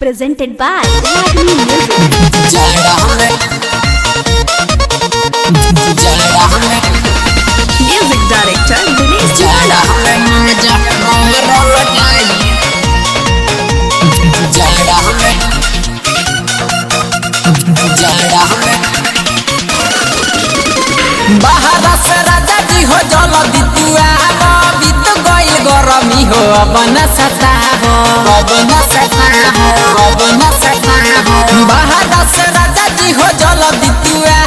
presented by Ragini Music director Dinesh बाहर से राजा जी हो जल बितुआ बीत गइल गरमी हो अब न सता हो बाहर से राजा जी हो जल बितुआ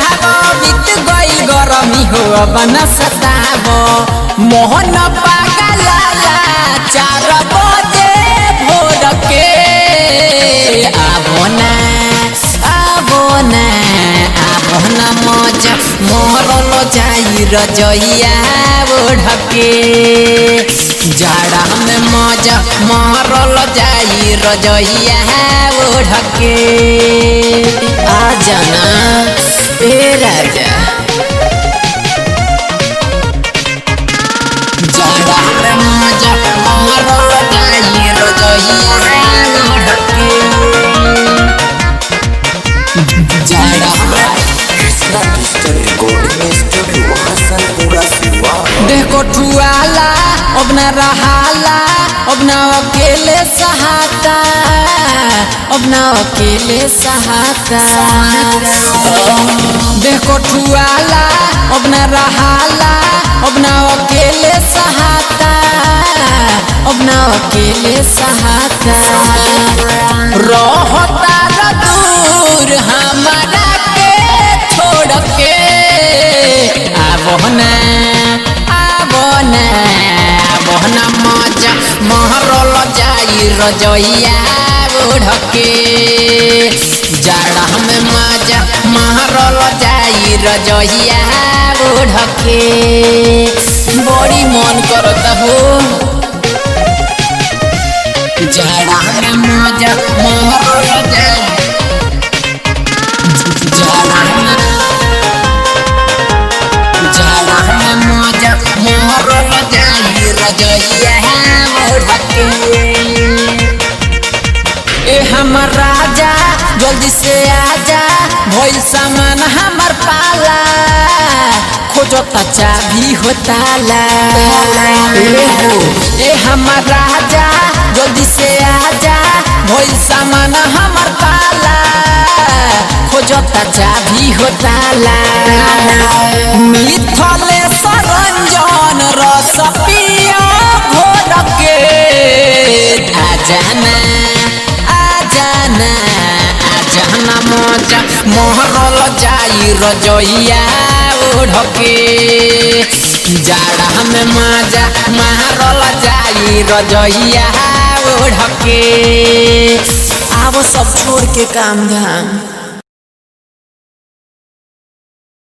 बीत गइल गरमी हो अब न सता हो मोहन पागला 4 बजे भोर के मौज मोहरल जाई रजइया ओढ़के जाड़ा में मौज मोहरल जाई रजइया ओढ़के आ जाना ए राजा जाड़ा में मौज मोहरल जाई रजइया ओढ़के जाड़ा देखो ठुआला अब न रहाला अब न अकेले सहाता देखो ठुआला अब न रहाला अब न अकेले सहाता रहता दूर हमारा के छोड़ के आबोना मौज मोहरल जाई रजइया ओढ़के जाड़ा में मौज मोहरल जाई रजइया ओढ़के बड़ी मन करता हो जाड़ा में मौज मोहरल जाई ए हमर राजा जल्दी से आजा भइल सामान हमर पाला खोजता चाबी हो ताला ए हमर राजा जल्दी से आजा भइल सामान हमर पाला खोजता चाबी हो ताला मिथले सरंजन रस पिया घोर के आजाना मौज मोहरल जाई रजइया ओढ़के जाड़ा में मौज मोहरल जाई रजइया ओढ़के आवो सब छोड़ के काम धाम।